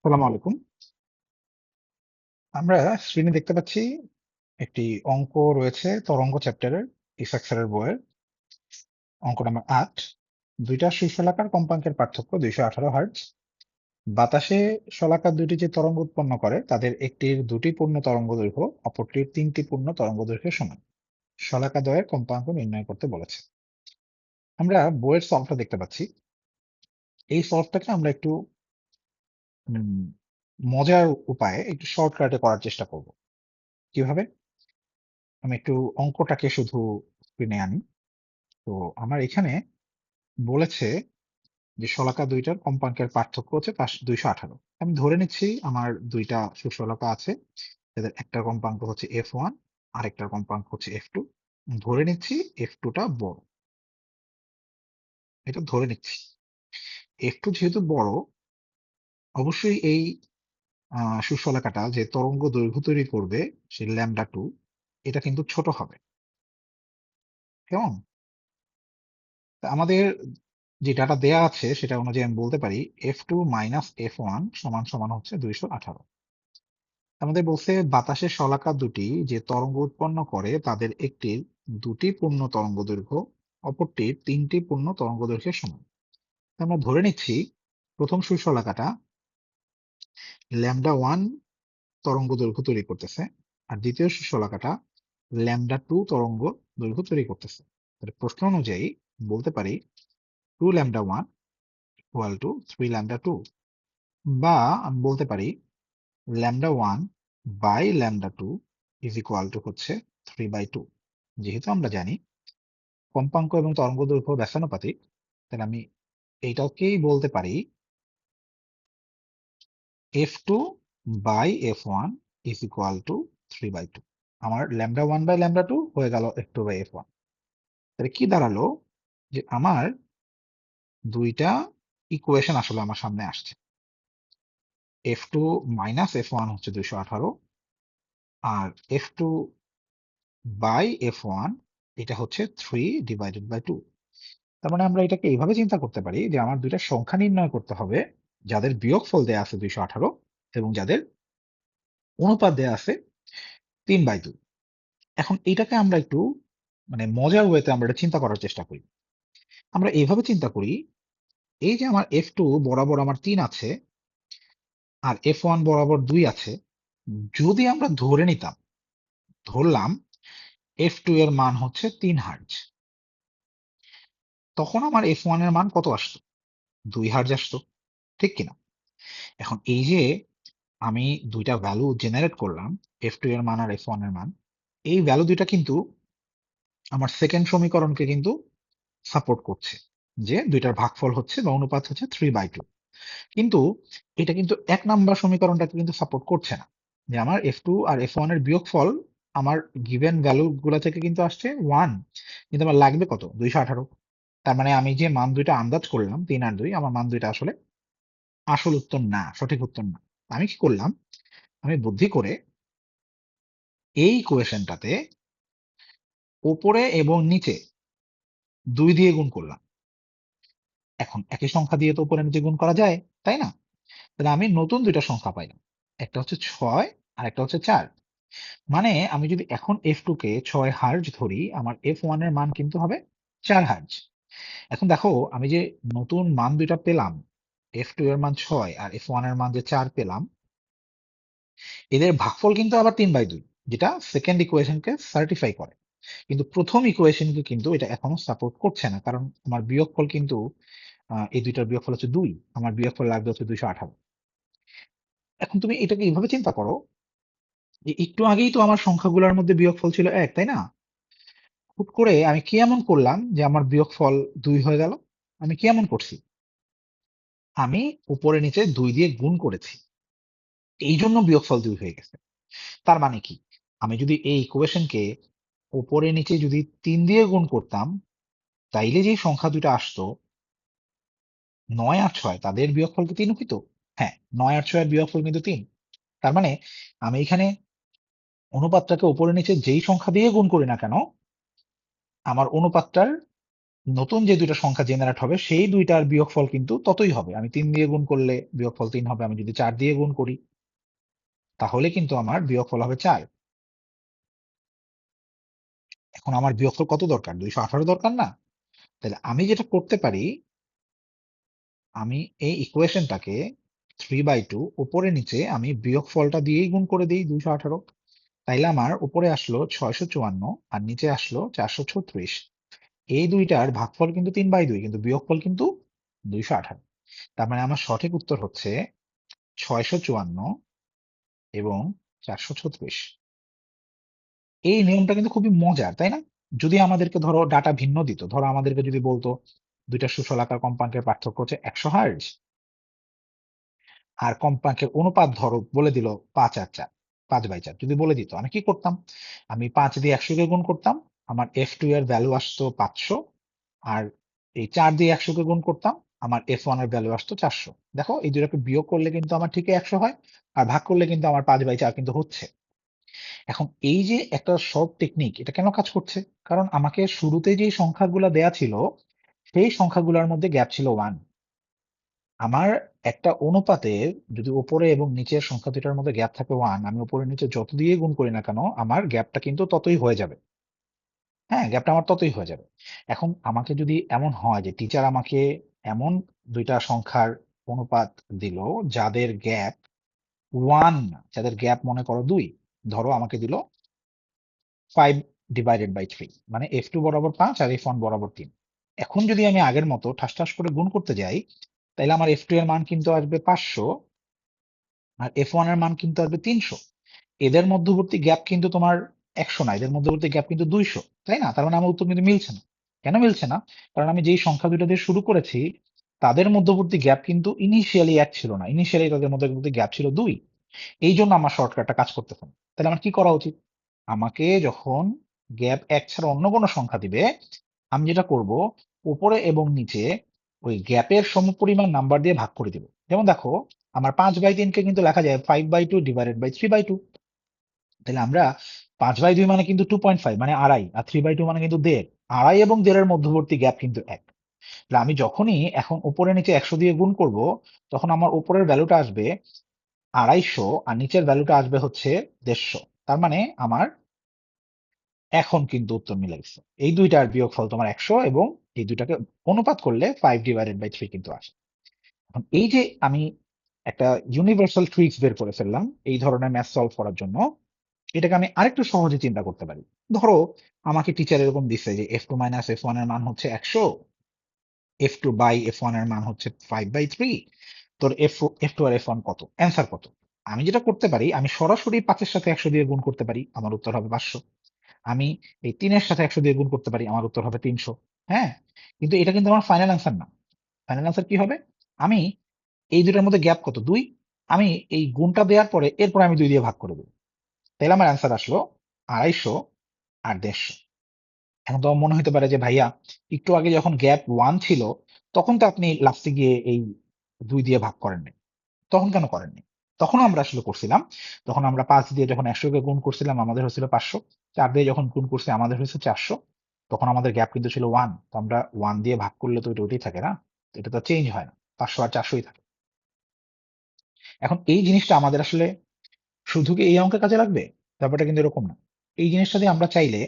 আসসালামু আলাইকুম। আমরা স্ক্রিনে দেখতে পাচ্ছি একটি অঙ্ক রয়েছে তরঙ্গ চ্যাপ্টারের ইসাক স্যারের বইয়ের অঙ্ক নাম্বার ৮। দুইটা শীর্ষলাকার কম্পাঙ্কের পার্থক্য ২১৮ হার্টজ। বাতাসে শলাকার দুটি যে তরঙ্গ উৎপন্ন করে তাদের একটির দুটি পূর্ণ তরঙ্গ দৈর্ঘ্য, অপরটির তিনটি পূর্ণ তরঙ্গ দৈর্ঘ্যের সমান। শলাকাদ্বয়ের কম্পাঙ্ক নির্ণয় করতে বলেছে। আমরা বইয়ের সলভটা দেখতে পাচ্ছি। এই সলভটাকে আমরা একটু উম, মজার উপায়ে একটু শর্টকাটে করার চেষ্টা করব। কিভাবে? আমি একটু অঙ্কটাকে শুধু স্ক্রিনে আনি। তো আমার এখানে বলেছে যে শলাকা দুইটার কম্পাঙ্কের পার্থক্য হচ্ছে ২১৮। আমি ধরে নিচ্ছি আমার দুইটা সুশলাকা আছে, যাদের একটার কম্পাঙ্ক হচ্ছে F1, আরেকটার কম্পাঙ্ক হচ্ছে F2। ধরে নিচ্ছি F2 টা বড়, এটা ধরে নিচ্ছি। F2 যেহেতু বড়, অবশ্যই এই সুশলাকাটা যে তরঙ্গ দৈর্ঘ্য তৈরি করবে, সে λ2, এটা কিন্তু ছোট হবে। কেমন? তা আমাদের যে ডাটা দেয়া আছে সেটা অনুযায়ী আমি বলতে পারি F2 মাইনাস F1 সমান সমান হচ্ছে ২১৮। আমাদের বলছে বাতাসের শলাকা দুটি যে তরঙ্গ উৎপন্ন করে তাদের একটির দুটি পূর্ণ তরঙ্গ দৈর্ঘ্য, অপরটির তিনটি পূর্ণ তরঙ্গ দৈর্ঘ্যের সমান। আমরা ধরে নিচ্ছি প্রথম সুশলাকাটা λ1 তরঙ্গ দৈর্ঘ্য তৈরি করতেছে, আর দ্বিতীয় সুশলাকাটা λ2 তরঙ্গ দৈর্ঘ্য তৈরি করতেছে। তাহলে প্রশ্ন অনুযায়ী বলতে পারি 2λ1 ইকুয়াল টু 3λ2, বা আমি বলতে পারি λ1 বাই λ2 ইজ ইকুয়াল টু হচ্ছে 3/2। যেহেতু আমরা জানি কম্পাঙ্ক এবং তরঙ্গ দৈর্ঘ্য ব্যস্তানুপাতিক, তাহলে আমি এইটাকেই বলতে পারি F2 by F1 is equal to 3/2। আমার λ1 বাই λ2 হয়ে গেল F2 বাই F1। তাহলে কি দাঁড়ালো যে আমার দুইটা ইকুয়েশন আসলে আমার সামনে আসছে। F2 মাইনাস F1 হচ্ছে ২১৮, আর F2 বাই F1 এটা হচ্ছে 3/2। তার মানে আমরা এটাকে এইভাবে চিন্তা করতে পারি যে আমার দুইটা সংখ্যা নির্ণয় করতে হবে যাদের বিয়োগফল দেয়া আছে ২১৮ এবং যাদের অনুপাত দেয়া আছে 3/2। এখন এটাকে আমরা একটু মানে মজার ওয়েতে আমরা এটা চিন্তা করার চেষ্টা করি। আমরা এইভাবে চিন্তা করি, এই যে আমার F2 বরাবর আমার 3 আছে আর F1 বরাবর 2 আছে, যদি আমরা ধরলাম F2 এর মান হচ্ছে 3 হার্টজ, তখন আমার F1 এর মান কত আসতো? 2 হার্টজ আসতো, ঠিক কিনা? এখন এই যে আমি দুইটা ভ্যালু জেনারেট করলাম, F2 এর মান আর F1 এর মান, এই ভ্যালু দুইটা কিন্তু আমার সেকেন্ড সমীকরণকে কিন্তু সাপোর্ট করছে, যে দুইটার ভাগফল হচ্ছে বা অনুপাত হচ্ছে 3/2। কিন্তু এটা কিন্তু ১ নাম্বার সমীকরণটাকে কিন্তু সাপোর্ট করছে না, যে আমার F2 আর F1 এর বিয়োগফল আমার গিভেন ভ্যালু গুলা থেকে কিন্তু আসছে 1, কিন্তু আমার লাগবে কত? ২১৮। তার মানে আমি যে মান দুইটা আন্দাজ করলাম ৩ আর ২, আমার মান দুইটা আসলে আসল উত্তর না, সঠিক উত্তর না। আমি কি করলাম? আমি বুদ্ধি করে এই ইকুয়েশনটাতে উপরে এবং নিচে ২ দিয়ে গুণ করলাম। এখন একই সংখ্যা দিয়ে তো উপরে নিচে গুণ করা যায়, তাই না? তাহলে আমি নতুন ২ টা সংখ্যা পাইলাম। একটা হচ্ছে ৬ আর একটা হচ্ছে ৪। মানে আমি যদি এখন F2 কে ৬ হার্টজ ধরি, আমার F1 এর মান কিন্তু হবে ৪ হার্টজ। এখন দেখো আমি যে নতুন মান ২ টা পেলাম, F2 এর মান ৬ আর F1 এর মান যে ৪ পেলাম, এদের ভাগফল কিন্তু আবার ৩/২, যেটা সেকেন্ড ইকুয়েশনকে সার্টিফাই করে। কিন্তু প্রথম ইকুয়েশনকে কিন্তু এটা এখনো সাপোর্ট করছে না, কারণ আমার বিয়োগফল কিন্তু এই দুইটার বিয়োগফল হচ্ছে ২, আমার বিয়োগফল লাগবে হচ্ছে ২১৮। এখন তুমি এটাকে এইভাবে চিন্তা করো যে একটু আগেই তো আমার সংখ্যাগুলোর মধ্যে বিয়োগফল ছিল ১, তাই না? হুট করে আমি কি এমন করলাম যে আমার বিয়োগফল ২ হয়ে গেল? আমি কি এমন করছি? আমি উপরে নিচে ২ দিয়ে গুণ করেছি, এই জন্য বিয়োগফল ২ হয়ে গেছে। তার মানে কি? আমি যদি এই ইকুয়েশনকে উপরে নিচে যদি ৩ দিয়ে গুণ করতাম, তাইলে যে সংখ্যা দুটো আসতো ৯ আর ৬, তাদের বিয়োগফল কি ৩ হইতো? হ্যাঁ, ৯ আর ৬ এর বিয়োগফল কিন্তু ৩। তার মানে আমি এখানে অনুপাতটাকে উপরে নিচে যেই সংখ্যা দিয়ে গুণ করি না কেন, আমার অনুপাতটার নতুন যে দুইটা সংখ্যা জেনারেট হবে সেই দুইটার বিয়োগফল কিন্তু ততই হবে। আমি 3 দিয়ে গুণ করলে বিয়োগফল 3 হবে। আমি যদি 4 দিয়ে গুণ করি তাহলে কিন্তু আমার বিয়োগফল হবে 4। এখন আমার বিয়োগফল কত দরকার? 218 দরকার না? তাহলে আমি যেটা করতে পারি, আমি এই ইকুয়েশনটাকে 3/2 উপরে নিচে আমি বিয়োগফলটা দিয়েই গুণ করে দিই 218। তাইলে আমার উপরে আসলো 654 আর নিচে আসলো 436। এই দুইটার ভাগফল কিন্তু 3/2 কিন্তু বিয়োগফল কিন্তু 218। তার মানে আমার সঠিক উত্তর হচ্ছে 654 এবং 436। এই নিয়মটা কিন্তু খুবই মজার, তাই না? যদি আমাদেরকে ধরো ডাটা ভিন্ন দিত, ধরো আমাদেরকে যদি বলতো দুইটা সুষলাকার কম্পাঙ্কের পার্থক্য হচ্ছে 100 হার্জ, আর কম্পাঙ্কের অনুপাত ধরো বলে দিল 5/4, 5/4 যদি বলে দিত, আমি কি করতাম? আমি 5 দিয়ে 100 কে গুণ করতাম, আমার F2 এর ভ্যালু আসতো 500, আর এই 4 দিয়ে 100 কে গুণ করতাম, আমার F1 এর ভ্যালু আসতো 400। দেখো এই দুটাকে বিয়োগ করলে কিন্তু আমার ঠিকই 100 হয়, আর ভাগ করলে কিন্তু আমার 5/4 কিন্তু হচ্ছে। এখন এই যে একটা শর্ট টেকনিক, এটা কেন কাজ করছে? কারণ আমাকে শুরুতে যে সংখ্যাগুলো দেয়া ছিল সেই সংখ্যাগুলোর মধ্যে গ্যাপ ছিল 1। আমার একটা অনুপাতের যদি উপরে এবং নিচের সংখ্যা দুটার মধ্যে গ্যাপ থাকে 1, আমি উপরে নিচে যত দিয়ে গুণ করি না কেন আমার গ্যাপটা কিন্তু ততই হয়ে যাবে। হ্যাঁ, গ্যাপটা আমার ততই হয়ে যাবে। এখন আমাকে যদি এমন হয় যে টিচার আমাকে এমন দুইটা সংখ্যার অনুপাত দিল যাদের গ্যাপ 1 না, যাদের গ্যাপ মনে করো 2, ধরো আমাকে দিল 5/3, মানে F2 বরাবর 5 আর F1 বরাবর 3। এখন যদি আমি আগের মতো ঠাস ঠাস করে গুণ করতে যাই, তাহলে আমার F2 এর মান কিন্তু আসবে 500 আর F1 এর মান কিন্তু আসবে 300। এদের মধ্যবর্তী গ্যাপ কিন্তু তোমার 100 না, এদের মধ্যবর্তী গ্যাপ কিন্তু 200, তাই না? তার মানে আমার উত্তর কিন্তু মিলছে না। কেন মিলছে না? কারণ আমি যেই সংখ্যা দুইটা দিয়ে শুরু করেছি তাদের মধ্যবর্তী গ্যাপ কিন্তু ইনিশিয়ালি 1 ছিল না, ইনিশিয়ালি তাদের মধ্যবর্তী গ্যাপ ছিল 2। এই জন্য আমার শর্টকাটটা কাজ করতেছে না। তাহলে আমার কি করা উচিত? আমাকে যখন গ্যাপ 1 ছাড়া অন্য কোনো সংখ্যা দিবে, আমি যেটা করব, উপরে এবং নিচে ওই গ্যাপের সমপরিমাণ নাম্বার দিয়ে ভাগ করে দিব। যেমন দেখো, আমার 5/3 কে কিন্তু লেখা যায় 5/2 ডিভাইডেড বাই 3/2। তাহলে আমরা 5/2 মানে কিন্তু 2.5 মানে আড়াই, আর 3/2 মানে কিন্তু 1.5। আড়াই এবং 1.5 মধ্যবর্তী গ্যাপ কিন্তু 1। তাহলে আমি যখনই এখন উপরে নিচে 100 দিয়ে গুণ করব, তখন আমার উপরের ভ্যালুটা আসবে 250 আর নিচের ভ্যালুটা আসবে হচ্ছে 150। তার মানে আমার এখন কিন্তু উত্তর মিলে গেছে। এই দুইটার বিয়োগফল তোমার 100 এবং এই দুইটাকে অনুপাত করলে 5/3 কিন্তু আসে। এখন এই যে আমি একটা ইউনিভার্সাল ট্রিক্স বের করে ফেললাম এই ধরনের ম্যাথ সলভ করার জন্য, এটাকে আমি আরেকটু সহজে চিন্তা করতে পারি। ধরো আমাকে টিচার এরকম দিচ্ছে যে F2 মাইনাস F1 এর মান হচ্ছে 100, F2 বাই F1 এর মান হচ্ছে 5/3। তোর F2 আর F1 কত, অ্যান্সার কত? আমি যেটা করতে পারি, আমি সরাসরি 5 এর সাথে 100 দিয়ে গুণ করতে পারি, আমার উত্তর হবে 500। আমি এই 3 এর সাথে 100 দিয়ে গুণ করতে পারি, আমার উত্তর হবে 300। হ্যাঁ, কিন্তু এটা কিন্তু আমার ফাইনাল অ্যান্সার না। ফাইনাল অ্যান্সার কি হবে? আমি এই দুটার মধ্যে গ্যাপ কত, 2, আমি এই গুণটা দেওয়ার পরে এরপর আমি 2 দিয়ে ভাগ করে দেবো। তাহলে আমার অ্যান্সার আসলো 250 আর 150। এখন তোমার মনে হতে পারে যে ভাইয়া, একটু আগে যখন গ্যাপ 1 ছিল তখন তো আপনি লাস্টে গিয়ে এই 2 দিয়ে ভাগ করেননি, তখন কেন করেননি? তখন আমরা আসলে করছিলাম, তখন আমরা 5 দিয়ে যখন 100 কে গুণ করছিলাম আমাদের হয়েছিল 500, 4 দিয়ে যখন গুণ করছি আমাদের হয়েছে 400। তখন আমাদের গ্যাপ কিন্তু ছিল 1, তো আমরা 1 দিয়ে ভাগ করলে তো এটা ওইটাই থাকে না, তো এটা তো চেঞ্জ হয় না, 500 আর 400ই থাকে। এখন এই জিনিসটা আমাদের আসলে শুধু কি এই অঙ্কের কাজে লাগবে? ব্যাপারটা কিন্তু এরকম না। এই জিনিসটা দিয়ে আমরা চাইলে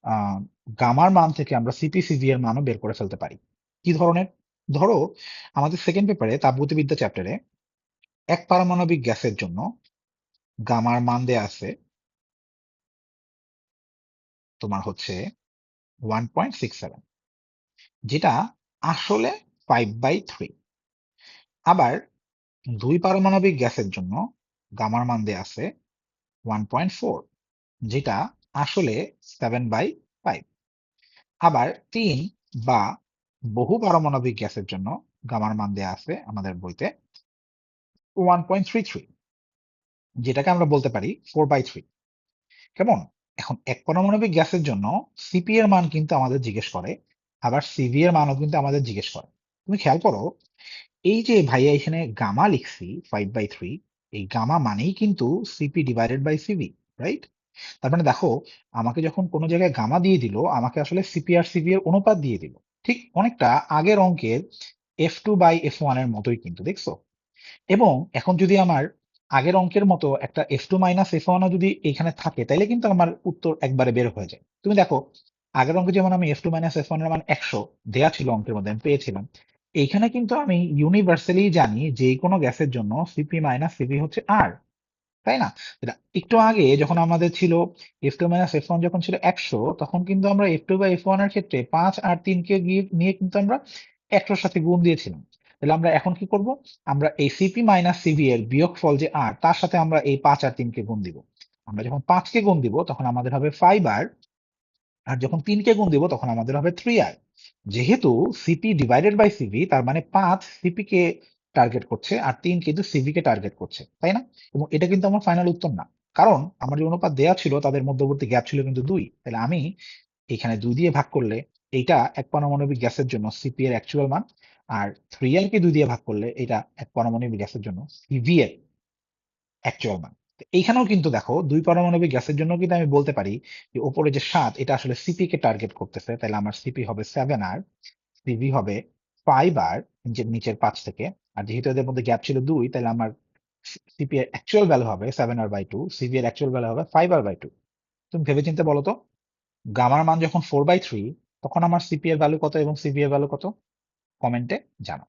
আহ গামার মান থেকে আমরা সিপি/সিভি এর মানও বের করে ফেলতে পারি। কি ধরনের? ধরো আমাদের সেকেন্ড পেপারে তাপগতিবিদ্যা চ্যাপ্টারে এক পারমাণবিক গ্যাসের জন্য গামার মান দেয়া আছে তোমার হচ্ছে 1.67, যেটা আসলে 5/3। আবার দুই পারমাণবিক গ্যাসের জন্য গামার মান দেয়া আছে 1.4, যেটা আসলে 7/5। আবার 3 বা বহু পারমাণবিক গ্যাসের জন্য গামার মান দেয়া আছে আমাদের বইতে 1.33, যেটাকে আমরা বলতে পারি 4/3। কেমন? এখন এক পারমাণবিক গ্যাসের জন্য সিপি এর মান কিন্তু আমাদের জিজ্ঞেস করে, আবার সিভি এর মানও কিন্তু আমাদের জিজ্ঞেস করে। তুমি খেয়াল করো, এই যে ভাইয়া এখানে গামা লিখছি 5/3, এই গামা মানেই কিন্তু CP divided by CV, right? তার মানে দেখো, আমাকে যখন কোনো জায়গায় গামা দিয়ে দিল আমাকে আসলে সিপি আর সিভি এর অনুপাত দিয়ে দিল। ঠিক অনেকটা আগের অঙ্কের F2/F1 এর মতোই কিন্তু, দেখছো? এবং এখন যদি আমার আগের অঙ্কের মতো একটা F2 - F1 ও যদি এখানে থাকে, তাইলে কিন্তু আমার উত্তর একবারে বের হয়ে যায়। তুমি দেখো, আগের অঙ্কে যেমন আমি F2 - F1 এর মান 100 দেয়া ছিল অঙ্কের মধ্যে, আমি পেয়েছিলাম। এইখানে কিন্তু আমি ইউনিভার্সালি জানি যে কোনো গ্যাসের জন্য সিপি মাইনাস সিভি হচ্ছে আর, তাই না? একটু আগে যখন আমাদের ছিল F2 - F1 যখন ছিল 100, তখন কিন্তু আমরা F2/F1 এর ক্ষেত্রে 5 আর 3 কে নিয়ে কিন্তু আমরা 100 সাথে গুণ দিয়েছিলাম। তাহলে আমরা এখন কি করব? আমরা এই সিপি মাইনাস সিভি এর বিয়োগফল যে আর, তার সাথে আমরা এই 5 আর 3 কে গুণ দিব। আমরা যখন 5 কে গুণ দিব তখন আমাদের হবে 5 আর যখন 3 কে গুণ দিব তখন আমাদের হবে 3 আর। যেহেতু সিপি ডিভাইডেড বাই সিভি, তার মানে 5 সিপি কে টার্গেট করছে আর 3 কিন্তু সিভি কে টার্গেট করছে, তাই না? এবং এটা কিন্তু আমার ফাইনাল উত্তর না, কারণ আমার যে অনুপাত দেওয়া ছিল তাদের মধ্যবর্তী গ্যাপ ছিল কিন্তু 2। তাহলে আমি এখানে 2 দিয়ে ভাগ করলে এইটা এক পারমাণবিক গ্যাসের জন্য সিপি এর অ্যাকচুয়াল মান, আর 3 কে 2 দিয়ে ভাগ করলে এটা এক পারমাণবিক গ্যাসের জন্য সিভি এর অ্যাকচুয়াল মান। তো এইখানেও কিন্তু দেখো, 2 পারমাণবিক গ্যাসের জন্য কিন্তু আমি বলতে পারি যে উপরে যে 7, এটা আসলে সিপি কে টার্গেট করতেছে, তাহলে আমার সিপি হবে 7 আর, সিভি হবে 5 আর নিচের 5 থেকে। আর যেহেতু এদের মধ্যে গ্যাপ ছিল 2, তাহলে আমার সিপি এর অ্যাকচুয়াল ভ্যালু হবে 7 আর বাই 2, সিভি এর অ্যাকচুয়াল ভ্যালু হবে 5 আর বাই 2। তুমি ভেবে চিন্তে বলো তো, গামার মান যখন 4/3, তখন আমার সিপি এর ভ্যালু কত এবং সিভি এর ভ্যালু কত? কমেন্টে জানাও।